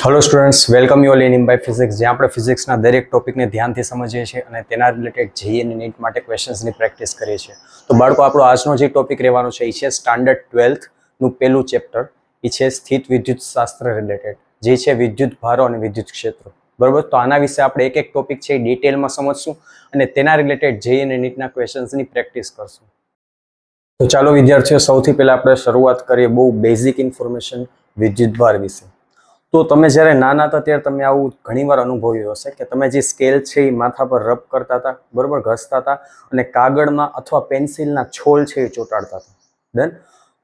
Hello students, welcome you all in by physics, જ્યાં આપણે ફિઝિક્સના દરેક ટોપિકને ધ્યાનથી સમજીએ છીએ અને તેના રિલેટેડ જેઈ અને નીટ માટે ક્વેશ્ચન્સની પ્રેક્ટિસ કરીએ છીએ. તો બાળકો, આપણો આજનો જે ટોપિક રહેવાનો છે એ છે સ્ટાન્ડર્ડ 12નું પહેલું ચેપ્ટર. એ છે સ્થિત વિદ્યુત શાસ્ત્ર રિલેટેડ, જે છે વિદ્યુત ભારો અને વિદ્યુત ક્ષેત્રો. બરોબર, તો આના વિશે આપણે એક એક ટોપિક છે એ ડિટેલમાં સમજશું અને તેના રિલેટેડ જેઈ અને નીટના ક્વેશ્ચન્સની પ્રેક્ટિસ કરશું. તો ચાલો વિદ્યાર્થીઓ, સૌથી પહેલા આપણે શરૂઆત કરીએ બહુ બેઝિક ઇન્ફોર્મેશન વિદ્યુત ભાર વિશે. તો તમે જ્યારે નાના હતા ત્યારે તમે આવું ઘણીવાર અનુભવ્યું હશે કે તમે જે સ્કેલ છે એ માથા પર રબ કરતા હતા, બરોબર, ઘસતા હતા અને કાગળમાં અથવા પેન્સિલના છોલ છે એ ચોંટાડતા હતા. ડન.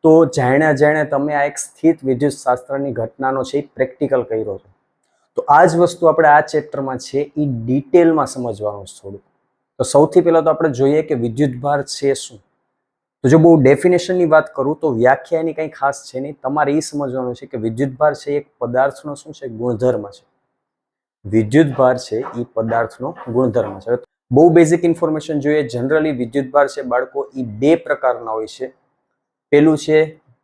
તો જાણ્યા તમે આ એક સ્થિત વિદ્યુત શાસ્ત્રની ઘટનાનો છે એ પ્રેક્ટિકલ કર્યો છે. તો આ જ વસ્તુ આપણે આ ચેપ્ટરમાં છે એ ડિટેલમાં સમજવાનું છે થોડું. તો સૌથી પહેલા તો આપણે જોઈએ કે વિદ્યુત ભાર છે શું. તો જો બહુ ડેફિનેશનની વાત કરું તો વ્યાખ્યા એની કંઈ ખાસ છે નહીં. તમારે એ સમજવાનું છે કે વિદ્યુત ભાર છે એક પદાર્થનો શું છે, ગુણધર્મ છે. વિદ્યુત ભાર છે એ પદાર્થનો ગુણધર્મ છે. બહુ બેઝિક ઇન્ફોર્મેશન જોઈએ. જનરલી વિદ્યુત ભાર છે બાળકો એ બે પ્રકારના હોય છે. પેલું છે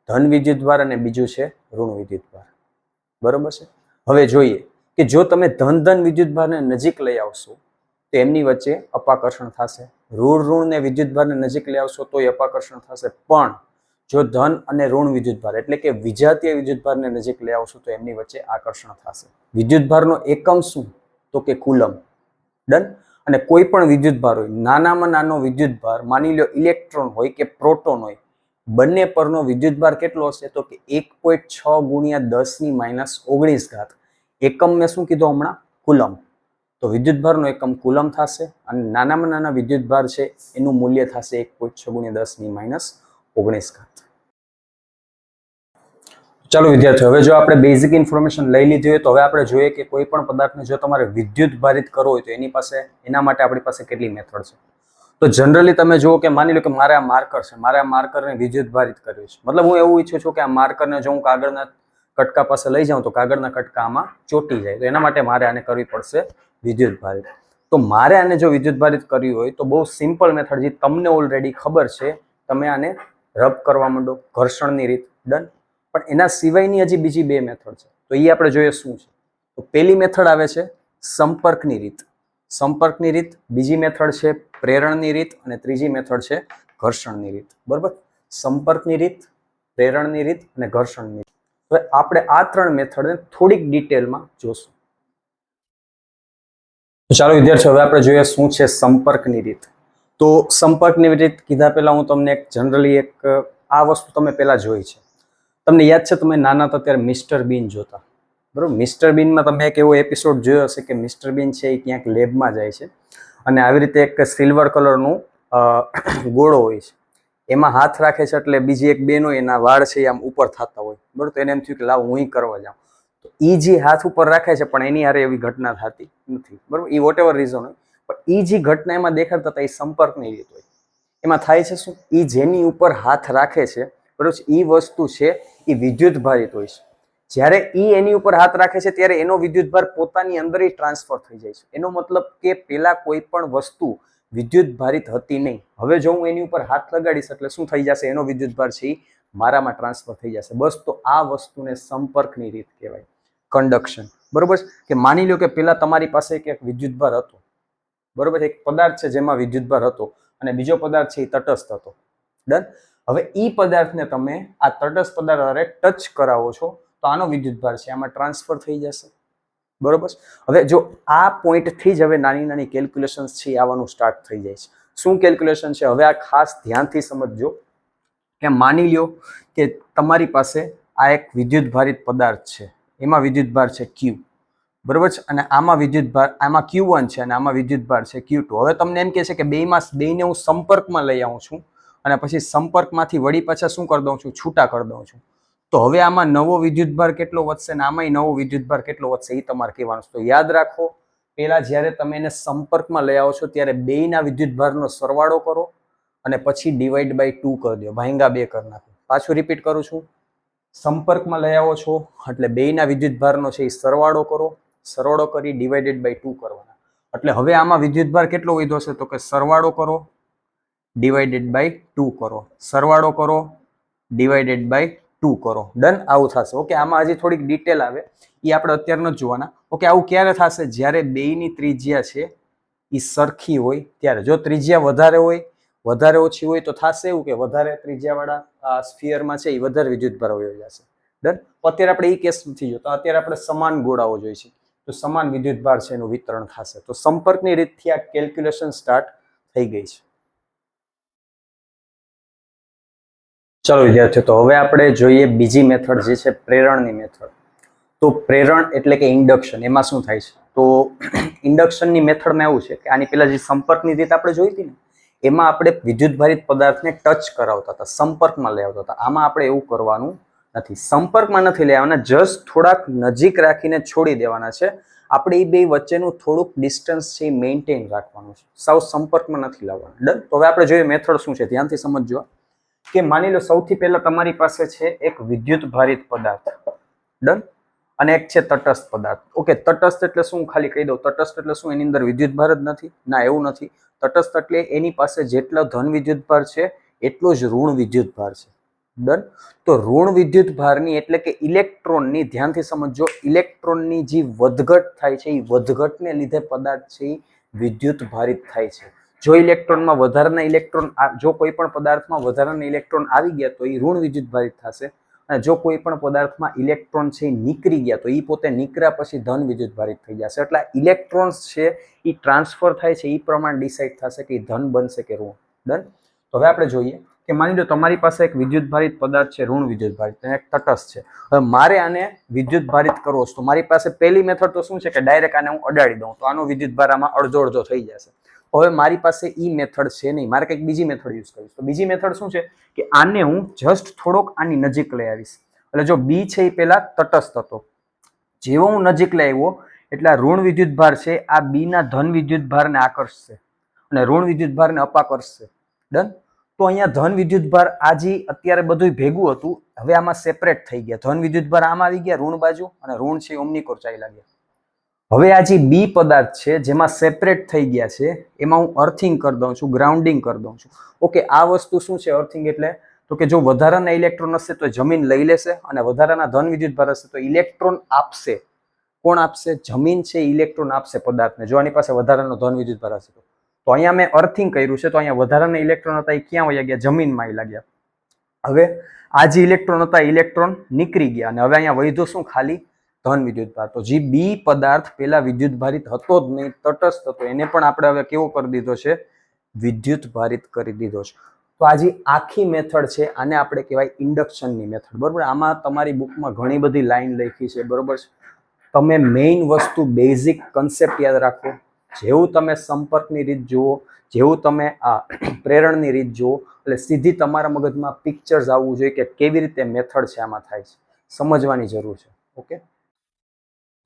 ધન વિદ્યુત ભાર અને બીજું છે ઋણ વિદ્યુત ભાર. બરોબર છે. હવે જોઈએ કે જો તમે ધન વિદ્યુત ભારને નજીક લઈ આવશો તો એમની વચ્ચે અપાકર્ષણ થશે. ઋણ ને વિદ્યુત ભારને નજીક લઈ આવશો તો અપાકર્ષણ થશે. પણ જો ધન અને ઋણ વિદ્યુત ભાર એટલે કે વિજાતીય વિદ્યુત ભારને નજીક લઈ આવશો તો એમની વચ્ચે આકર્ષણ થશે. વિદ્યુત ભારનો એકમ શું? તો કે કુલમ. ડન. અને કોઈ પણ વિદ્યુત ભાર હોય, નાનામાં નાનો વિદ્યુત ભાર, માની લો ઇલેક્ટ્રોન હોય કે પ્રોટોન હોય, બંને પરનો વિદ્યુત ભાર કેટલો હશે? તો કે 1.6 × 10⁻19. એકમ મેં શું કીધું હમણાં? કુલમ. તો વિદ્યુત ભારનો એકમ કુલમ થશે અને નાનામાં નાના વિદ્યુત ભાર છે એનું મૂલ્ય થશે 1.6 × 10⁻19. ચાલો વિદ્યાર્થીઓ, હવે જો આપણે બેઝિક ઇન્ફોર્મેશન લઈ લીધી હોય તો હવે આપણે જોઈએ કે કોઈ પણ પદાર્થને જો તમારે વિદ્યુત ભારિત કરવો હોય તો એના માટે આપણી પાસે કેટલી મેથડ છે. તો જનરલી તમે જુઓ કે માની લો કે મારે આ માર્કર છે, મારે આ માર્કરને વિદ્યુત ભારિત કર્યું છે. મતલબ હું એવું ઈચ્છું છું કે આ માર્કરને જો હું કાગળના કટકા પાસે લઈ જાઉં તો કાગળના કટકા આમાં ચોંટી જાય. તો એના માટે મારે આને કરવી પડશે વિદ્યુત ભારિત. તો મારે આને જો વિદ્યુત ભારિત કરવી હોય તો બહુ સિમ્પલ મેથડ, જે તમને ઓલરેડી ખબર છે, તમે આને રબ કરવા માંડો, ઘર્ષણની રીત. ડન. પણ એના સિવાયની હજી બીજી બે મેથડ છે. તો એ આપણે જોઈએ શું છે. તો પહેલી મેથડ આવે છે સંપર્કની રીત. સંપર્કની રીત. બીજી મેથડ છે પ્રેરણની રીત અને ત્રીજી મેથડ છે ઘર્ષણની રીત. બરોબર. સંપર્કની રીત, પ્રેરણની રીત અને ઘર્ષણની રીત. હવે આપણે આ ત્રણ મેથડને થોડીક ડિટેલમાં જોશું. તો ચાલો વિદ્યાર્થીઓ, હવે આપણે જોઈએ શું છે સંપર્કની રીત. તો સંપર્કની રીત કીધા પહેલા હું તમને એક જનરલી આ વસ્તુ તમે પહેલા જોઈ છે. તમને યાદ છે તમે નાના હતા ત્યારે મિસ્ટર બીન જોતા, બરોબર? મિસ્ટર બીનમાં તમે એક એવો એપિસોડ જોયો હશે કે મિસ્ટર બીન છે એ ક્યાંક લેબમાં જાય છે અને આવી રીતે એક સિલ્વર કલરનું ગોળો હોય છે, એમાં હાથ રાખે છે એટલે બીજી એક બેન હોય એના વાળ છે એ આમ ઉપર થતા હોય, બરોબર? તો એને એમ થયું કે લાવ હું કરવા જાઉં. તો એ જે હાથ ઉપર રાખે છે પણ એની હારે એવી ઘટના થતી નથી, બરોબર? એ વોટ એવર રીઝન હોય, પણ એ જે ઘટના એમાં દેખાડતા હતા એ સંપર્કની રીત હોય. એમાં થાય છે શું? એ જેની ઉપર હાથ રાખે છે, બરોબર, એ વસ્તુ છે એ વિદ્યુત ભારિત હોય છે. જ્યારે એની ઉપર હાથ રાખે છે ત્યારે એનો વિદ્યુત ભાર પોતાની અંદર ટ્રાન્સફર થઈ જાય છે. એનો મતલબ કે પેલા કોઈ પણ વસ્તુ વિદ્યુત ભારિત હતી નહીં. હવે જો હું એની ઉપર હાથ લગાડીશ એટલે શું થઈ જશે? એનો વિદ્યુત ભાર છે એ મારામાં ટ્રાન્સફર થઈ જશે. બસ. તો આ વસ્તુને સંપર્કની રીત કહેવાય, કંડક્શન. બરોબર. કે માની લો કે પેલા તમારી પાસે એક વિદ્યુત ભાર હતો, બરોબર, એક પદાર્થ છે જેમાં વિદ્યુત ભાર હતો અને બીજો પદાર્થ છે એ તટસ્થ હતો. ડન. હવે ઈ પદાર્થને તમે આ તટસ્થ પદાર્થ હારે ટચ કરાવો છો તો આનો વિદ્યુત ભાર છે આમાં ટ્રાન્સફર થઈ જશે. બરોબર. હવે જો આ પોઈન્ટથી જ હવે નાની નાની કેલ્ક્યુલેશન્સ છે આવવાનું સ્ટાર્ટ થઈ જાય છે. શું કેલ્ક્યુલેશન છે? હવે આ ખાસ ધ્યાનથી સમજજો કે માની લ્યો કે તમારી પાસે આ એક વિદ્યુત ભારિત પદાર્થ છે, એમાં વિદ્યુત ભાર છે Q, બરોબર છે, અને આમાં વિદ્યુત ભાર, આમાં Q1 છે અને આમાં વિદ્યુત ભાર છે Q2. હવે તમને એમ કહે છે કે બેને હું સંપર્કમાં લઈ આવું છું અને પછી સંપર્કમાંથી વળી પાછા શું કરી દઉં છું? છૂટા કરી દઉં છું. તો હવે આમાં નવો વિદ્યુત ભાર કેટલો વધશે અને આમાંય નવો વિદ્યુત ભાર કેટલો વધશે એ તમારે કહેવાનું છે. તો યાદ રાખો, પહેલા જ્યારે તમે એને સંપર્કમાં લઈ આવો છો ત્યારે બેયના વિદ્યુત ભારનો સરવાળો કરો અને પછી ડિવાઈડ બાય 2 કરી દો, ભાંગા 2 કરી નાખો. પાછું રિપીટ કરું છું. સંપર્કમાં લઈ આવો છો એટલે બેયના વિદ્યુત ભારનો છે એ સરવાળો કરો, સરવાળો કરી ડિવાઇડેડ બાય 2 કરવાના. એટલે હવે આમાં વિદ્યુત ભાર કેટલો વધ્યો છે? તો કે સરવાળો કરો ડિવાઇડેડ બાય 2 કરો, સરવાળો કરો ડિવાઇડેડ બાય 2 કરો. ડન. આવું થશે. ઓકે. આમાં હજી થોડીક ડિટેલ આવે, એ આપણે અત્યારે નથી જોવાના. ઓકે, આવું ક્યારે થશે? જ્યારે બેયની ત્રિજ્યા છે એ સરખી હોય ત્યારે. જો ત્રિજ્યા વધારે હોય, વધારે ઓછી હોય તો થશે એવું કે વધારે ત્રિજ્યાવાળા સ્ફિયરમાં છે એ વધારે વિદ્યુતભાર વયો જશે. ડન. અત્યારે આપણે એ કેસ નથી જોતા, અત્યારે આપણે સમાન ગોળાઓ જોઈએ છે, તો સમાન વિદ્યુતભાર છે એનું વિતરણ થશે. તો સંપર્કની રીતથી આ કેલ્ક્યુલેશન સ્ટાર્ટ થઈ ગઈ છે. ચલો વિદ્યાર્થીઓ, તો હવે આપણે જોઈએ બીજી મેથડ જે છે પ્રેરણની મેથડ. તો પ્રેરણ એટલે કે ઇન્ડક્શન. એમાં શું થાય છે? તો ઇન્ડક્શનની મેથડમાં એવું છે કે આની પહેલા જે સંપર્કની રીત આપણે જોઈ હતી ને, એમાં આપણે વિદ્યુતભારિત પદાર્થને ટચ કરાવતા હતા, સંપર્કમાં લઈ આવતા હતા. આમાં આપણે એવું કરવાનું નથી. સંપર્કમાં નથી લઈ આવવાના, જસ્ટ થોડાક નજીક રાખીને છોડી દેવાના છે. આપણે એ બે વચ્ચેનું થોડુંક ડિસ્ટન્સ છે એ મેન્ટેન રાખવાનું છે, સાવ સંપર્કમાં નથી લાવવાનું. ડન. તો હવે આપણે જોઈએ મેથડ શું છે, ધ્યાનથી સમજજો. કે માની લો સૌથી પહેલા તમારી પાસે છે એક વિદ્યુતભારિત પદાર્થ. ડન. અને એક છે તટસ્થ પદાર્થ. ઓકે, તટસ્થ એટલે શું? ખાલી કહી દઉં, તટસ્થ એટલે શું? એની અંદર વિદ્યુતભાર જ નથી? ના, એવું નથી. તટસ્થ એટલે એની પાસે જેટલો ધન વિદ્યુતભાર છે એટલો જ ઋણ વિદ્યુતભાર છે. ડન. તો ઋણ વિદ્યુતભારની એટલે કે ઇલેક્ટ્રોનની, ધ્યાનથી સમજો, ઇલેક્ટ્રોનની જે વધઘટ થાય છે એ વધઘટને લીધે પદાર્થ છે એ વિદ્યુતભારિત થાય છે. જો ઇલેક્ટ્રોનમાં વધારાના ઇલેક્ટ્રોન, જો કોઈ પણ પદાર્થમાં વધારાના ઇલેક્ટ્રોન આવી ગયા તો એ ઋણ વિદ્યુતભારિત થશે. અને જો કોઈ પણ પદાર્થમાં ઇલેક્ટ્રોન છે એ નીકળી ગયા તો એ પોતે નીકળ્યા પછી ધન વિદ્યુતભારિત થઈ જશે. એટલે ઇલેક્ટ્રોન્સ છે એ ટ્રાન્સફર થાય છે એ પ્રમાણે ડિસાઇડ થશે કે ધન બનશે કે ઋણ. ડન. તો હવે આપણે જોઈએ કે માની લો તમારી પાસે એક વિદ્યુતભારિત પદાર્થ છે, ઋણ વિદ્યુતભારિત, અને એક તટસ્થ છે. હવે મારે આને વિદ્યુતભારિત કરવો છે તો મારી પાસે પહેલી મેથડ તો શું છે કે ડાયરેક્ટ આને હું અડાડી દઉં તો આનો વિદ્યુતભાર આમાં અડધો અડધો થઈ જશે. હવે મારી પાસે ઈ મેથડ છે નહીં, મારે કંઈક બીજી મેથડ યુઝ કરીશ. તો બીજી મેથડ શું છે કે આને હું જસ્ટ થોડોક આની નજીક લઈ આવીશ. એટલે જો બી છે એ પહેલા તટસ્થ હતો, જેવો હું નજીક લઈ આવ્યો એટલે આ ઋણ વિદ્યુતભાર છે આ બી ના ધન વિદ્યુતભારને આકર્ષશે અને ઋણ વિદ્યુતભારને અપાકર્ષશે. ડન. તો અહીંયા ધન વિદ્યુતભાર આ જે અત્યારે બધું ભેગું હતું હવે આમાં સેપરેટ થઈ ગયા. ધન વિદ્યુતભાર આમાં આવી ગયા ઋણ બાજુ, અને ઋણ છે ઓમનીકોર ચાલ્યા ગયા. હવે આ જે બી પદાર્થ છે જેમાં સેપરેટ થઈ ગયા છે એમાં હું અર્થિંગ કરી દઉં છું, ગ્રાઉન્ડિંગ કરી દઉં છું. ઓકે, આ વસ્તુ શું છે અર્થિંગ એટલે? તો કે જો વધારાના ઇલેક્ટ્રોન હશે તો જમીન લઈ લેશે અને વધારાના ધન વિદ્યુતભાર હશે તો ઇલેક્ટ્રોન આપશે. કોણ આપશે? જમીન છે ઇલેક્ટ્રોન આપશે પદાર્થને, જો આની પાસે વધારાનો ધન વિદ્યુતભાર હશે તો અહીંયા મેં અર્થિંગ કર્યું છે તો અહીંયા વધારાના ઇલેક્ટ્રોન હતા એ ક્યાં વયા ગયા? જમીનમાં લાગ્યા. હવે આ જે ઇલેક્ટ્રોન હતા ઇલેક્ટ્રોન નીકળી ગયા અને હવે અહીંયા વધ્યો શું? ખાલી ધન વિદ્યુતભાર. તો જે બી પદાર્થ પેલા વિદ્યુતભારિત હતો જ નહીં, તટસ્થ હતો, એને પણ આપણે હવે કેવો કરી દીધો છે? વિદ્યુતભારિત કરી દીધો છે. તો આ જે આખી મેથડ છે આને આપણે કહેવાય ઇન્ડક્શનની મેથડ. બરોબર. આમાં તમારી બુકમાં ઘણી બધી લાઈન લખી છે. બરોબર છે. તમે મેઇન વસ્તુ બેઝિક કન્સેપ્ટ યાદ રાખો. જેવું તમે સંપર્કની રીત જુઓ, જેવું તમે આ પ્રેરણની રીત જુઓ એટલે સીધી તમારા મગજમાં પિક્ચર્સ આવવું જોઈએ કે કેવી રીતે મેથડ છે આમાં થાય છે, સમજવાની જરૂર છે. ઓકે,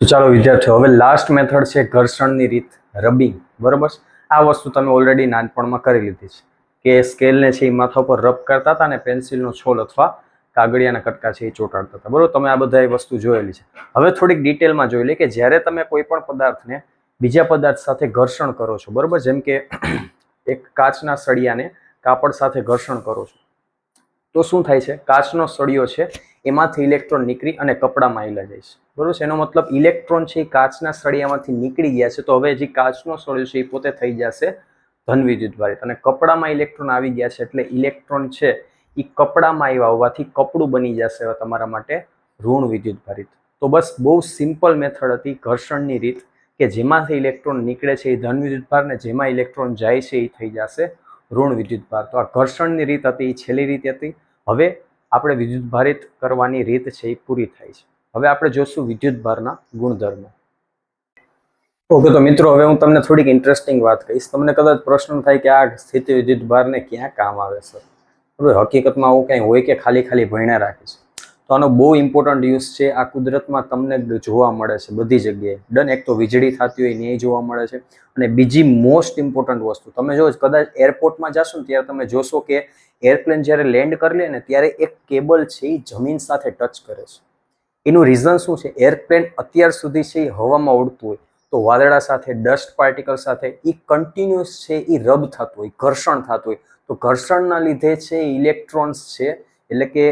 તો ચાલો વિદ્યાર્થીઓ, હવે લાસ્ટ મેથડ છે ઘર્ષણની રીત, રબિંગ. બરોબર. આ વસ્તુ તમે ઓલરેડી નાનપણમાં કરી લીધી છે કે સ્કેલને છે એ માથા પર રબ કરતા હતા અને પેન્સિલનો છોલ અથવા કાગળિયાના કટકા છે એ ચોંટાડતા હતા. બરોબર. તમે આ બધા વસ્તુ જોયેલી છે. હવે થોડીક ડિટેલમાં જોઈ લે કે જ્યારે તમે કોઈ પણ પદાર્થને બીજા પદાર્થ સાથે ઘર્ષણ કરો છો, બરોબર, જેમ કે એક કાચના સળિયાને કાપડ સાથે ઘર્ષણ કરો છો તો શું થાય છે? કાચનો સળિયો છે એમાંથી ઇલેક્ટ્રોન નીકળી અને કપડામાં આવેલા જાય છે. બરોબર છે. એનો મતલબ ઇલેક્ટ્રોન છે એ કાચના સળિયામાંથી નીકળી ગયા છે. તો હવે જે કાચનો સળિયો છે એ પોતે થઈ જશે ધન વિદ્યુતભારિત અને કપડામાં ઇલેક્ટ્રોન આવી ગયા છે એટલે ઇલેક્ટ્રોન છે એ કપડામાં આવ્યા હોવાથી કપડું બની જશે હવે તમારા માટે ઋણ વિદ્યુતભારિત. તો બસ બહુ સિમ્પલ મેથડ હતી ઘર્ષણની રીત કે જેમાંથી ઇલેક્ટ્રોન નીકળે છે એ ધન વિદ્યુતભાર ને જેમાં ઇલેક્ટ્રોન જાય છે એ થઈ જશે ઋણ વિદ્યુતભાર. તો આ ઘર્ષણની રીત હતી, એ છેલ્લી રીત હતી. હવે આપણે વિદ્યુતભારિત કરવાની રીત છે એ પૂરી થાય છે. હવે આપણે જોશું વિદ્યુતભારના ગુણધર્મો. ઓકે, તો મિત્રો હવે હું તમને થોડીક ઇન્ટરેસ્ટિંગ વાત કહીશ. તમને કદાચ પ્રશ્ન થાય કે આ સ્થિતિ વિદ્યુતભારને ક્યાં કામ આવે છે? હવે હકીકતમાં આવું કંઈ હોય કે ખાલી ખાલી ભણ્યા રાખે છે? તો આનો બહુ ઇમ્પોર્ટન્ટ યુઝ છે. આ કુદરતમાં તમને જોવા મળે છે બધી જગ્યાએ. ડન. એક તો વીજળી થતી હોય ને એ જોવા મળે છે અને બીજી મોસ્ટ ઇમ્પોર્ટન્ટ વસ્તુ તમે જો કદાચ એરપોર્ટમાં જશો ને ત્યારે તમે જોશો કે એરપ્લેન જ્યારે લેન્ડ કરી લે ને ત્યારે એક કેબલ છે એ જમીન સાથે ટચ કરે છે. એનું રીઝન શું છે? એરપ્લેન અત્યાર સુધી છે એ હવામાં ઉડતું હોય તો વાદળા સાથે, ડસ્ટ પાર્ટિકલ સાથે એ કન્ટિન્યુઅસ છે એ રબ થતું હોય, ઘર્ષણ થતું હોય. તો ઘર્ષણના લીધે છે ઇલેક્ટ્રોન્સ છે એટલે કે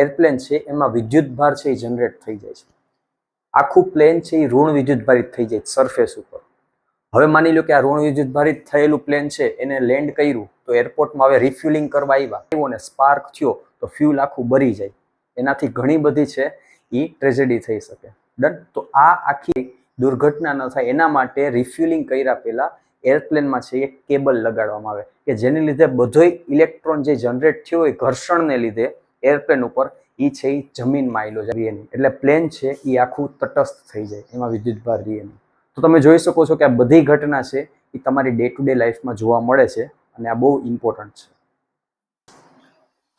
એરપ્લેન છે એમાં વિદ્યુતભાર છે એ જનરેટ થઈ જાય છે. આખું પ્લેન છે એ ઋણ વિદ્યુતભારિત થઈ જાય સરફેસ ઉપર. હવે માની લો કે આ ઋણ વિદ્યુતભારિત થયેલું પ્લેન છે એને લેન્ડ કર્યું તો એરપોર્ટમાં હવે રિફ્યુલિંગ કરવા આવ્યા અને સ્પાર્ક થયો તો ફ્યુલ આખું બળી જાય. એનાથી ઘણી બધી છે એ ટ્રેજેડી થઈ શકે. ડન. તો આ આખી દુર્ઘટના ન થાય એના માટે રિફ્યુલિંગ કર્યા પહેલા એરપ્લેનમાં છે એક કેબલ લગાડવામાં આવે કે જેને લીધે બધોય ઇલેક્ટ્રોન જે જનરેટ થયો હોય ઘર્ષણને લીધે એરપ્લેન ઉપર એ છે એ જમીનમાં આવેલો જાય નહીં. એટલે પ્લેન છે એ આખું તટસ્થ થઈ જાય, એમાં વિદ્યુતભાર રહે નહીં. તો તમે જોઈ શકો છો કે આ બધી ઘટના છે એ તમારી ડે ટુ ડે લાઈફમાં જોવા મળે છે અને આ બહુ ઇમ્પોર્ટન્ટ છે.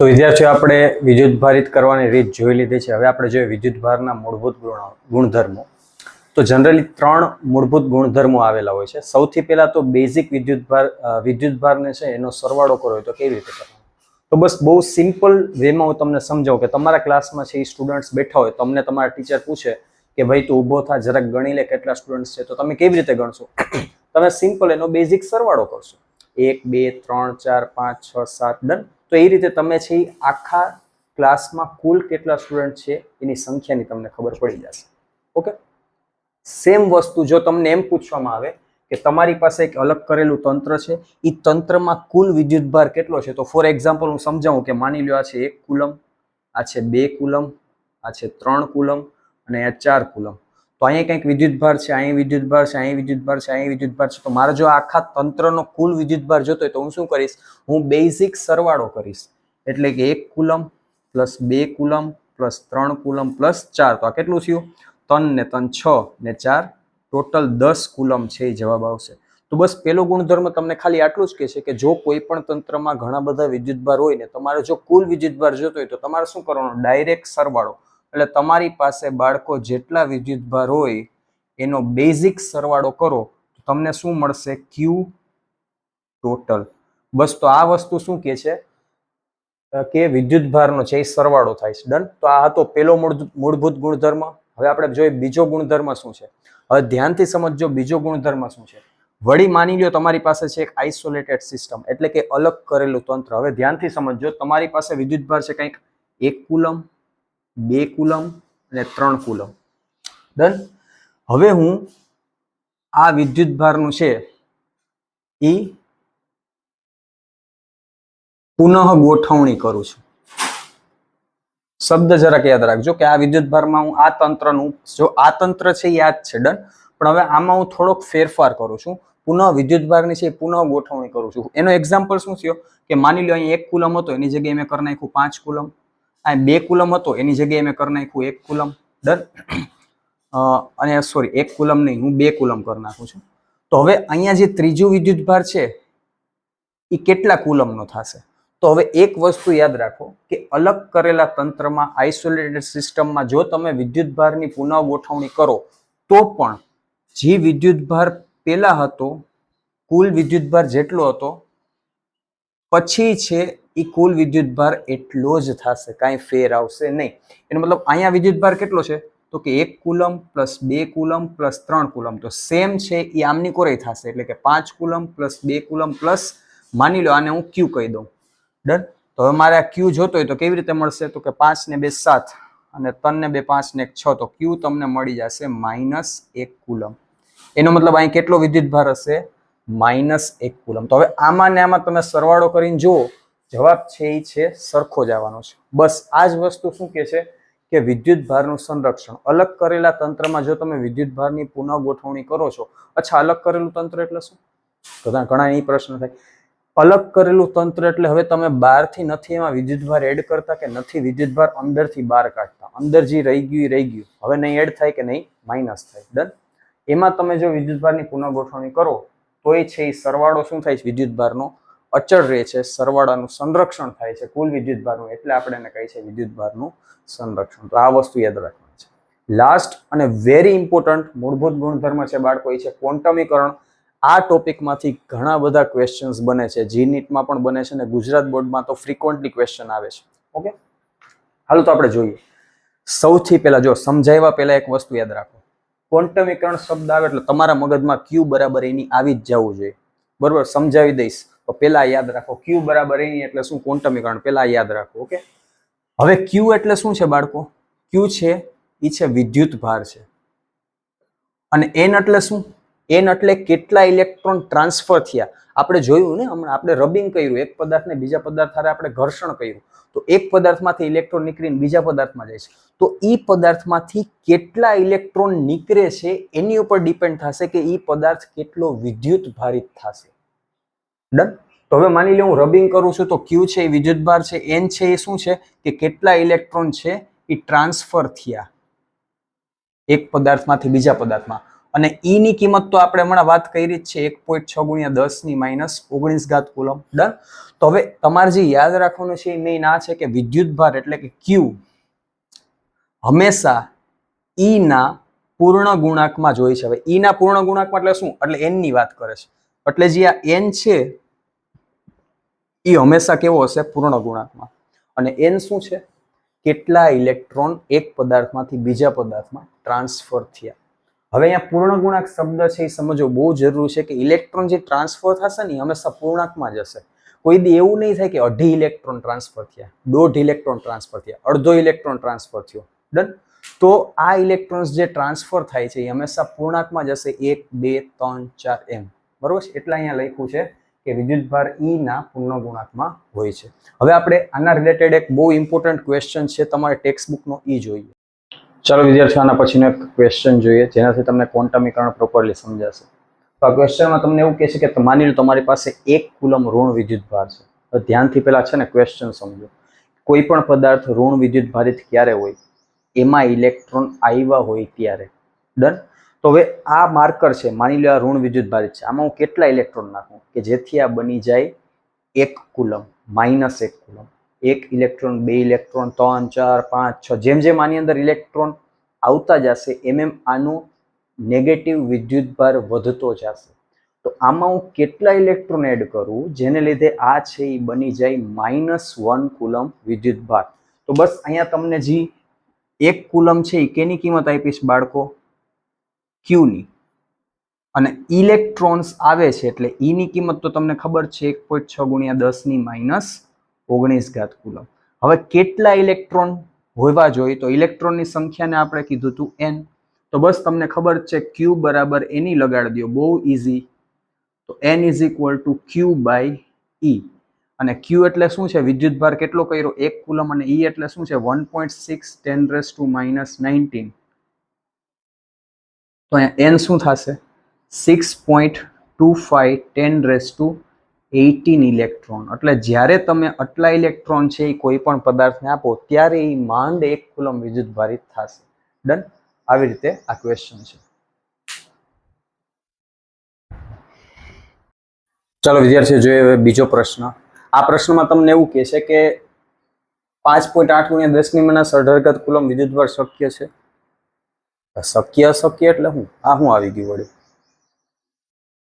તો વિદ્યાર્થીઓ આપણે વિદ્યુતભારિત કરવાની રીત જોઈ લીધી છે. હવે આપણે જોઈએ વિદ્યુતભારના મૂળભૂત ગુણધર્મો. તો જનરલી 3 મૂળભૂત ગુણધર્મો આવેલા હોય છે. સૌથી પહેલા તો બેઝિક વિદ્યુતભારને છે એનો સરવાળો કરો હોય તો કેવી રીતે કરવાનો? તો બસ બહુ સિમ્પલ વેમાં હું તમને સમજાવું કે તમારા ક્લાસમાં છે એ સ્ટુડન્ટ્સ બેઠા હોય, તમને તમારા ટીચર પૂછે કે ભાઈ તું ઊભો થા, જરાક ગણી લે કેટલા સ્ટુડન્ટ્સ છે, તો તમે કેવી રીતે ગણશો? તમે સિમ્પલ એનો બેઝિક સરવાળો કરશો. 1 2 3 4 5 6 7 ડન. તો એ રીતે તમે છે આખા ક્લાસમાં કુલ કેટલા સ્ટુડન્ટ છે એની સંખ્યાની તમને ખબર પડી જશે. ઓકે. સેમ વસ્તુ જો તમને એમ પૂછવામાં આવે કે તમારી પાસે એક અલગ કરેલું તંત્ર છે, એ તંત્રમાં કુલ વિદ્યુતભાર કેટલો છે, તો ફોર એક્ઝામ્પલ હું સમજાવું કે માની લો આ છે 1 કુલમ, આ છે 2 કુલમ, આ છે 3 કુલમ અને આ 4 કુલમ. તો અહીંયા કંઈક વિદ્યુતભાર છે, અહીં વિદ્યુતભાર છે, અહીં વિદ્યુતભાર છે, અહીં વિદ્યુતભાર છે. તો મારે જો આખા તંત્રનો કુલ વિદ્યુતભાર જોતો હોય તો હું શું કરીશ? હું બેઝિક સરવાળો કરીશ. એટલે કે 1 coulomb plus 2 coulomb plus 3 coulomb plus 4. તો આ કેટલું થયું? 3 ને 3 6 ને 4 ટોટલ 10 કુલમ છે એ જવાબ આવશે. તો બસ પેલો ગુણધર્મ તમને ખાલી આટલું જ કહે છે કે જો કોઈ પણ તંત્રમાં ઘણા બધા વિદ્યુતભાર હોય ને તમારે જો કુલ વિદ્યુતભાર જોતો હોય તો તમારે શું કરવાનું? ડાયરેક્ટ સરવાળો. એટલે તમારી પાસે બાળકો જેટલા વિદ્યુતભાર હોય એનો બેઝિક સરવાળો કરો તો તમને શું મળશે? ક્યુ ટોટલ. બસ તો આ વસ્તુ શું કહે છે કે વિદ્યુતભારનો છે એ સરવાળો થાય છે. ડન. તો આ હતો પેલો મૂળભૂત ગુણધર્મ. હવે આપણે જોઈએ બીજો ગુણધર્મ શું છે. હવે ધ્યાનથી સમજજો બીજો ગુણધર્મ શું છે. વળી માની લ્યો તમારી પાસે છે એક આઇસોલેટેડ સિસ્ટમ, એટલે કે અલગ કરેલું તંત્ર. હવે ધ્યાનથી સમજજો, તમારી પાસે વિદ્યુતભાર છે કંઈક 1 કુલમ, 2 કુલમ અને 3 કુલમ. ડન. હવે હું આ વિદ્યુતભારનું છે એ પુનઃ ગોઠવણી કરું છું. શબ્દ જરાક યાદ રાખજો કે આ વિદ્યુતભારમાં હું આ તંત્રનું, જો આ તંત્ર છે યાદ છે. ડન. પણ હવે આમાં હું થોડોક ફેરફાર કરું છું. પુનઃ વિદ્યુતભારની છે પુનઃ ગોઠવણી કરું છું. એનો એક્ઝામ્પલ શું થયો કે માની લો અહીં 1 કુલમ હતો એની જગ્યાએ મેં કરી નાખ્યું 5 કુલમ. અહીં 2 કુલમ હતો એની જગ્યાએ મેં કરી નાખ્યું 1 કુલમ. ડન. અને સોરી 1 કુલમ નહીં, હું 2 કુલમ કરી નાખું છું. તો હવે અહીંયા જે ત્રીજું વિદ્યુતભાર છે એ કેટલા કુલમનો થશે? તો હવે એક વસ્તુ યાદ રાખો કે અલગ કરેલા તંત્રમાં આઇસોલેટેડ સિસ્ટમમાં જો તમે વિદ્યુતભારની પુનઃ ગોઠવણી કરો તો પણ જે વિદ્યુતભાર પહેલા હતો કુલ વિદ્યુતભાર જેટલો હતો પછી છે એ કુલ વિદ્યુતભાર એટલો જ થશે, કાંઈ ફેર આવશે નહીં. એનો મતલબ અહીંયા વિદ્યુતભાર કેટલો છે? તો કે 1 coulomb plus 2 coulomb plus 3 coulomb. તો સેમ છે એ આમની કોરેય થશે, એટલે કે 5 કુલમ પ્લસ 2 કુલમ પ્લસ માની લો આને હું ક્યુ કહી દઉં. ડન. તો હવે મારે આ ક્યુ જોતો હોય તો કેવી રીતે મળશે? તો કે 5 ને 2 7 અને 3 ને 2 5 ને 1 6. તો ક્યુ તમને મળી જશે -1 કુલમ. એનો મતલબ અહીં કેટલો વિદ્યુતભાર હશે? -1 કુલમ. તો હવે આમાં ને આમાં તમે સરવાળો કરીને જુઓ, જવાબ છે એ છે સરખો જ આવવાનો છે. બસ આ જ વસ્તુ શું કહે છે કે વિદ્યુતભારનું સંરક્ષણ. અલગ કરેલા તંત્રમાં જો તમે વિદ્યુતભારની પુનઃ ગોઠવણી કરો છો. અચ્છા, અલગ કરેલું તંત્ર એટલે શું? તો ઘણા એ પ્રશ્ન થાય. અલગ કરેલું તંત્ર એટલે હવે તમે બહારથી નથી એમાં વિદ્યુતભાર એડ કરતા કે નથી વિદ્યુતભાર અંદરથી બહાર કાઢતા. અંદર જે રહી ગયું, હવે નહીં એડ થાય કે નહીં માઇનસ થાય. ડન. એમાં તમે જો વિદ્યુતભારની પુનઃ ગોઠવણી કરો તો એ છે એ સરવાળો શું થાય છે? વિદ્યુતભારનો અચળ રહે છે, સરવાળાનું સંરક્ષણ થાય છે કુલ વિદ્યુતભારનું, એટલે આપણે એને કહીએ છીએ વિદ્યુતભારનું સંરક્ષણ. તો આ વસ્તુ યાદ રાખવાની છે. લાસ્ટ અને વેરી ઇમ્પોર્ટન્ટ મૂળભૂત ગુણધર્મ છે બાળકો, એ છે ક્વોન્ટમીકરણ. આ ટોપિકમાંથી ઘણા બધા ક્વેશ્ચન્સ બને છે, જી નીટમાં પણ બને છે અને ગુજરાત બોર્ડમાં તો ફ્રીક્વન્ટલી ક્વેશ્ચન આવે છે. ઓકે, હાલો તો આપણે જોઈએ. સૌથી પહેલા જો સમજાવ્યા પહેલા એક વસ્તુ યાદ રાખો, ક્વોન્ટમીકરણ શબ્દ આવે એટલે તમારા મગજમાં ક્યુ બરાબર એની આવી જ જવું જોઈએ. બરોબર, સમજાવી દઈશ તો પહેલા યાદ રાખો ક્યુ બરાબર એની એટલે શું? ક્વોન્ટમીકરણ પહેલા યાદ રાખો. ઓકે, હવે ક્યુ એટલે શું છે બાળકો? ક્યુ છે એ છે વિદ્યુતભાર છે. અને n એટલે શું? n એટલે કેટલા ઇલેક્ટ્રોન ટ્રાન્સફર થયા. આપણે જોયું ને હમણાં, આપણે રબિંગ કર્યું, એક પદાર્થને બીજા પદાર્થ સાથે આપણે ઘર્ષણ કર્યું, તો એક પદાર્થમાંથી ઇલેક્ટ્રોન નીકળીને બીજા પદાર્થમાં જાય છે. તો ઈ પદાર્થમાંથી કેટલા ઇલેક્ટ્રોન નીકળે છે એની ઉપર ડિપેન્ડ થશે કે ઈ પદાર્થ કેટલો વિદ્યુત ભારિત થશે. ડન. તો હવે માની લો હું રબિંગ કરું છું, તો Q છે એ વિદ્યુત ભાર છે, N છે એ શું છે કે કેટલા ઇલેક્ટ્રોન છે એ ટ્રાન્સફર થયા એક પદાર્થમાંથી બીજા પદાર્થમાં. અને ઈ ની કિંમત તો આપણે હમણાં વાત કરી જ છે, 1.6 ગુણ્યા 10 ની -19 ઘાત કુલમ. ડન. તો હવે તમારે જે યાદ રાખવાનું છે એ મેઇન આ છે કે વિદ્યુત ભાર એટલે કે Q હંમેશા ઈ ના પૂર્ણ ગુણાંકમાં જ હોય છે. હવે ઈ ના પૂર્ણ ગુણાંકમાં એટલે શું? એટલે n ની વાત કરે છે. એટલે જે આ n છે એ હંમેશા કેવો હશે? પૂર્ણ ગુણાંકમાં. અને n શું છે? કેટલા ઇલેક્ટ્રોન એક પદાર્થમાંથી બીજા પદાર્થમાં ટ્રાન્સફર થયા. હવે અહીંયા પૂર્ણ ગુણાંક શબ્દ છે એ સમજવો બહુ જરૂરી છે કે ઇલેક્ટ્રોન જે ટ્રાન્સફર થશે ને હંમેશા પૂર્ણાંકમાં જ હશે. કોઈ દી એવું નહીં થાય કે 1.5 ઇલેક્ટ્રોન ટ્રાન્સફર થયા, 1.5 ઇલેક્ટ્રોન ટ્રાન્સફર થયા, અડધો ઇલેક્ટ્રોન ટ્રાન્સફર થયો. ડન. તો આ ઇલેક્ટ્રોન્સ જે ટ્રાન્સફર થાય છે એ હંમેશા પૂર્ણાંકમાં જ હશે, 1, 2, 3, 4 એમ. બરોબર છે? એટલે અહીંયા લખ્યું છે કે વિદ્યુતભાર ઈ ના પૂર્ણ ગુણાંકમાં હોય છે. હવે આપણે આના રિલેટેડ એક બહુ ઇમ્પોર્ટન્ટ ક્વેશ્ચન છે તમારે ટેક્સ્ટબુકનો ઈ જોઈએ. ચાલો વિદ્યાર્થીઓ, આના પછીનો એક ક્વેશ્ચન જોઈએ જેનાથી તમને ક્વોન્ટમીકરણ પ્રોપરલી સમજાશે. તો આ ક્વેશ્ચનમાં તમને એવું કહે છે કે માની લો તમારી પાસે 1 કુલમ ઋણ વિદ્યુતભાર છે. તો ધ્યાનથી પહેલા છે ને ક્વેશ્ચન સમજો. કોઈ પણ પદાર્થ ઋણ વિદ્યુતભારિત ક્યારે હોય? એમાં ઇલેક્ટ્રોન આવ્યા હોય ત્યારે. ડન. તો હવે આ માર્કર છે, માની લો આ ઋણ વિદ્યુતભારિત છે, આમાં હું કેટલા ઇલેક્ટ્રોન નાખું કે જેથી આ બની જાય 1 કુલમ -1 કુલમ. 1 ઇલેક્ટ્રોન, 2 ઇલેક્ટ્રોન, 3, 4, 5, 6, જેમ જેમ આની અંદર ઇલેક્ટ્રોન આવતા જશે એમ આનું નેગેટિવ વિદ્યુતભાર વધતો જશે. તો આમાં હું કેટલા ઇલેક્ટ્રોન એડ કરું જેને લીધે આ છે એ બની જાય -1 કુલમ વિદ્યુતભાર. તો બસ અહીંયા તમને જે 1 કુલમ છે એ કેની કિંમત આપીશ બાળકો? Q ની. અને ઇલેક્ટ્રોન્સ આવે છે એટલે ઈ ની કિંમત તો તમને ખબર છે, 1.6 ગુણ્યા 10 ની -19 ઘાત કુલમ. હવે કેટલા ઇલેક્ટ્રોન હોવા જોઈએ? તો ઇલેક્ટ્રોનની સંખ્યાને આપણે કીધું હતું n. તો બસ તમને ખબર છે Q બરાબર એની લગાડી દો, બહુ ઇઝી. તો n = Q/E. અને Q એટલે શું છે? વિદ્યુતભાર કેટલો કર્યો? 1 કુલમ. અને E એટલે શું છે? 1.6 10⁻⁹ તો અહીંયા n શું થશે? 6.25 10⁻18 ઇલેક્ટ્રોન. એટલે જ્યારે તમે આટલા ઇલેક્ટ્રોન છે એ કોઈ પણ પદાર્થને આપો ત્યારે એ માંડ 1 કુલમ વિદ્યુતભારિત થશે. ડન. આવી રીતે આ ક્વેશ્ચન છે. ચાલો વિદ્યાર્થીઓ જોઈએ હવે બીજો પ્રશ્ન. આ પ્રશ્નમાં તમને એવું કહે છે કે 5.8 ગુણ્યા 10 ની -18 ઘાત કુલમ વિદ્યુતભાર શક્ય છે. શક્ય અશક્ય એટલે શું? આ શું આવી ગયું વળી?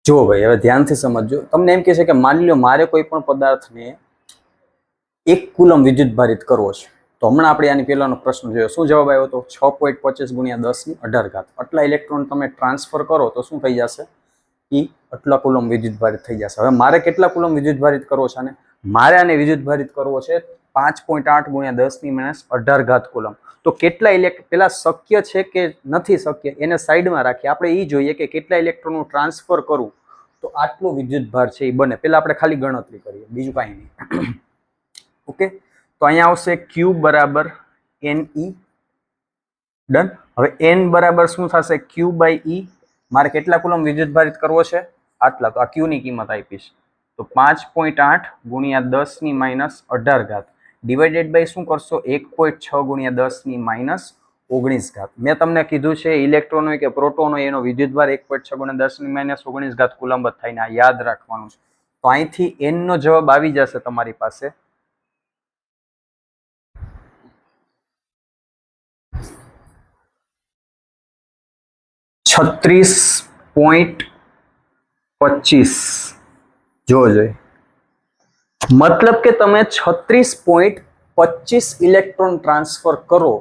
જુઓ ભાઈ, હવે ધ્યાનથી સમજજો. તમને એમ કહે છે કે માની લો મારે કોઈ પણ પદાર્થને 1 કુલમ વિદ્યુતભારિત કરવો છે. તો હમણાં આપણે આની પહેલાનો પ્રશ્ન જોયો, શું જવાબ આવ્યો હતો? 6.25 ગુણ્યા 10 ની 18 ઘાત. આટલા ઇલેક્ટ્રોન તમે ટ્રાન્સફર કરો તો શું થઈ જશે? એ આટલા કુલમ વિદ્યુતભારિત થઈ જશે. હવે મારે કેટલા કુલમ વિદ્યુતભારિત કરવો છે? અને મારે આને વિદ્યુતભારિત કરવો છે 5.8 ગુણ્યા 10 ની -18 ઘાત કુલમ. તો કેટલા પેલા શક્ય છે કે નથી શક્ય એને સાઈડમાં રાખીએ. આપણે એ જોઈએ કે કેટલા ઇલેક્ટ્રોન હું ટ્રાન્સફર કરું તો આટલો વિદ્યુતભાર છે એ બને. પેલા આપણે ખાલી ગણતરી કરીએ, બીજું કાંઈ નહીં. ઓકે. તો અહીંયા આવશે Q બરાબર NE. ડન. હવે n બરાબર શું થશે? Q/E. મારે કેટલા કુલમ વિદ્યુતભારિત કરવો છે? આટલા. તો આ Q ની કિંમત આપીશ. તો 5.8 ગુણ્યા 10 ની -18 ઘાત ડિવાઇડેડ બાય શું કરશો? 1.6 ગુણ્યા 10 ની -19 ઘાત. મેં તમને કીધું છે ઇલેક્ટ્રોન હોય કે પ્રોટોન હોય એનો વિદ્યુતભાર 1.6 ગુણ્યા 10 ની -19 ઘાત કુલમ જ થાય ને. આ યાદ રાખવાનું છે. તો અહીંથી n નો જવાબ આવી જશે તમારી પાસે 36.25. જોજો, મતલબ કે તમે 36.25 ઇલેક્ટ્રોન ટ્રાન્સફર કરો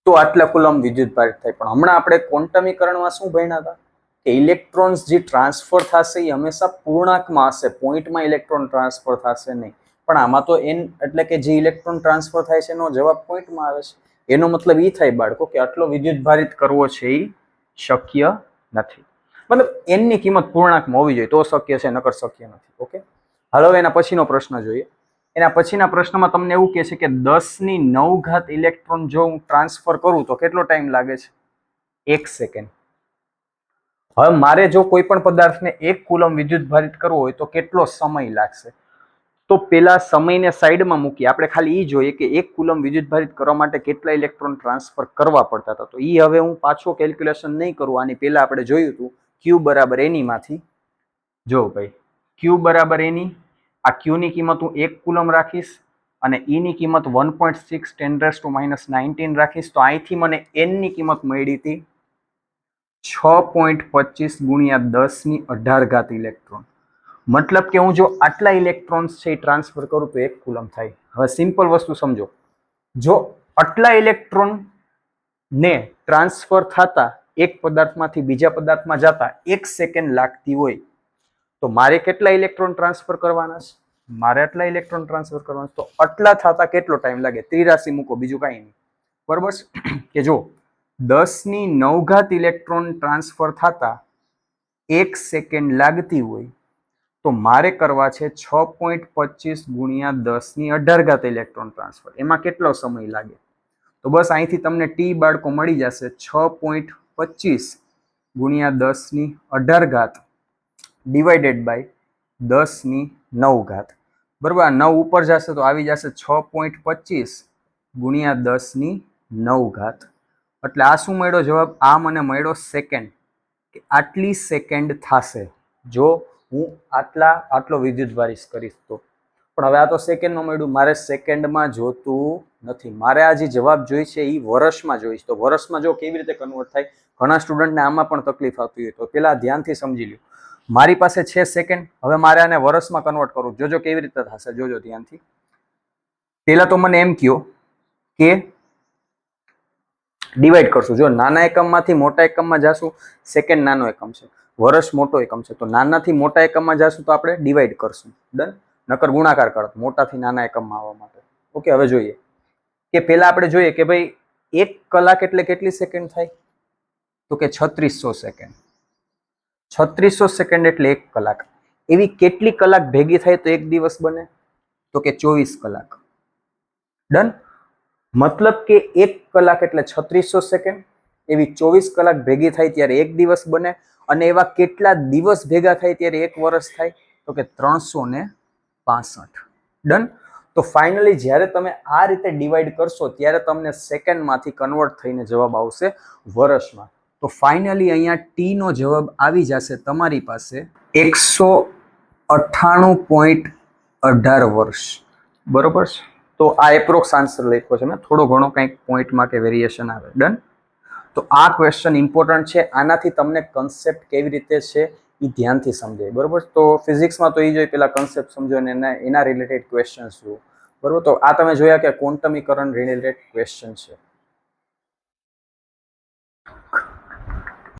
તો આટલા કુલમ વિદ્યુતભારિત થાય. પણ હમણાં આપણે ક્વોન્ટમીકરણમાં શું ભણ્યા હતા કે ઇલેક્ટ્રોન્સ જે ટ્રાન્સફર થશે એ હંમેશા પૂર્ણાંકમાં હશે, પોઈન્ટમાં ઇલેક્ટ્રોન ટ્રાન્સફર થશે નહીં. પણ આમાં તો n એટલે કે જે ઇલેક્ટ્રોન ટ્રાન્સફર થાય છે એનો જવાબ પોઈન્ટમાં આવે છે. એનો મતલબ એ થાય બાળકો કે આટલો વિદ્યુતભારિત કરવો છે એ શક્ય નથી. મતલબ એનની કિંમત પૂર્ણાંકમાં હોવી જોઈએ તો શક્ય છે, નકર શક્ય નથી. ઓકે, હાલ હવે એના પછીનો પ્રશ્ન જોઈએ. એના પછીના પ્રશ્નમાં તમને એવું કહે છે કે 10⁹ ઇલેક્ટ્રોન જો હું ટ્રાન્સફર કરું તો કેટલો ટાઈમ લાગે છે? 1 સેકન્ડ. હવે મારે જો કોઈ પણ પદાર્થને 1 કુલમ વિદ્યુત ભારિત કરવો હોય તો કેટલો સમય લાગશે? તો પેલા સમયને સાઈડમાં મૂકી આપણે ખાલી એ જોઈએ કે 1 કુલમ વિદ્યુત ભારિત કરવા માટે કેટલા ઇલેક્ટ્રોન ટ્રાન્સફર કરવા પડતા હતા. તો એ હવે હું પાછો કેલ્ક્યુલેશન નહીં કરું. આની પહેલા આપણે જોયું હતું Q બરાબર એની માંથી. જો ભાઈ Q બરાબર એની, આ Q ની કિંમત હું 1 કુલમ રાખીશ અને E ની કિંમત 1.6 10⁻⁹ રાખીશ. તો અહીંથી મને N ની કિંમત મળી હતી 6.25 × 10⁻18 ઇલેક્ટ્રોન. મતલબ કે હું જો આટલા ઇલેક્ટ્રોન્સ છે એ ટ્રાન્સફર કરું તો 1 કુલમ થાય. હવે સિમ્પલ વસ્તુ સમજો, જો આટલા ઇલેક્ટ્રોન ને ટ્રાન્સફર થતા એક પદાર્થમાંથી બીજા પદાર્થમાં જતા 1 સેકન્ડ લાગતી હોય તો મારે કેટલા ઇલેક્ટ્રોન ટ્રાન્સફર કરવાના છે? મારે આટલા ઇલેક્ટ્રોન ટ્રાન્સફર કરવાના. તો આટલા થતા કેટલો ટાઈમ લાગે? 83 મૂકો, બીજું કાંઈ નહીં. બરોબર કે જો 10⁹ ઇલેક્ટ્રોન ટ્રાન્સફર થતા 1 સેકન્ડ લાગતી હોય તો મારે કરવા છે 6.25 × 10⁻18 ઇલેક્ટ્રોન ટ્રાન્સફર. એમાં કેટલો સમય લાગે? તો બસ અહીંથી તમને ટી બાળકો મળી જશે 6.25 × 10⁻18 ડિવાઇડેડ બાય 10⁹. બરોબર, આ 9 ઉપર જશે તો આવી જશે 6.25 × 10⁹. એટલે આ શું મળ્યો જવાબ? આ મને મળ્યો સેકન્ડ, કે આટલી સેકન્ડ થશે જો હું આટલો વિદ્યુત ભારિત કરીશ તો. પણ હવે આ તો સેકન્ડમાં મળ્યું, મારે સેકન્ડમાં જોતું નથી. મારે આ જે જવાબ જોઈ છે એ વર્ષમાં જોઈશ. તો વર્ષમાં જો કેવી રીતે કન્વર્ટ થાય? ઘણા સ્ટુડન્ટને આમાં પણ તકલીફ આવતી હોય તો પેલા ધ્યાનથી સમજી લ્યો. મારી પાસે છે સેકન્ડ, હવે મારે આને વર્ષમાં કન્વર્ટ કરવું. જોજો કેવી રીતે થશે, જોજો ધ્યાનથી. પેલા તો મને એમ કહો કે ડિવાઈડ કરશું. જો નાના એકમમાંથી મોટા એકમમાં જાશું, સેકન્ડ નાનો એકમ છે, વર્ષ મોટો એકમ છે, તો નાનાથી મોટા એકમમાં જાશું તો આપણે ડિવાઈડ કરશું. ડન. નકર ગુણાકાર કરત મોટાથી નાના એકમમાં આવવા માટે. ઓકે, હવે જોઈએ કે પેલા આપણે જોઈએ કે ભાઈ 1 કલાક એટલે કેટલી સેકન્ડ થાય? તો કે 3600 સેકન્ડ. 3600 સેકન્ડ એટલે 1 કલાક. એવી કેટલી કલાક ભેગી થાય તો એક દિવસ બને? તો કે 24 કલાક. ડન. મતલબ કે 1 કલાક એટલે 3600 સેકન્ડ, એવી 24 કલાક ભેગી થાય ત્યારે એક દિવસ બને. અને એવા કેટલા દિવસ ભેગા થાય ત્યારે 1 વર્ષ થાય? તો કે 365. ડન. તો ફાઇનલી જ્યારે તમે આ રીતે ડિવાઈડ કરશો ત્યારે તમને સેકન્ડમાંથી કન્વર્ટ થઈને જવાબ આવશે વર્ષમાં. તો ફાઇનલી અહીંયા ટી નો જવાબ આવી જશે તમારી પાસે 198.18 વર્ષ. બરોબર છે. તો આ એપ્રોક્સ આન્સર લખ્યો છે મેં, થોડો ઘણો કંઈક પોઈન્ટમાં કે વેરિએશન આવે. ડન. તો આ ક્વેશ્ચન ઇમ્પોર્ટન્ટ છે. આનાથી તમને કન્સેપ્ટ કેવી રીતે છે એ ધ્યાનથી સમજાય. બરોબર. તો ફિઝિક્સમાં તો એ જોઈએ પેલા કન્સેપ્ટ સમજો અને એના રિલેટેડ ક્વેશ્ચન્સ જુઓ. બરોબર. તો આ તમે જોયા કે ક્વોન્ટમીકરણ રિલેટેડ ક્વેશ્ચન છે.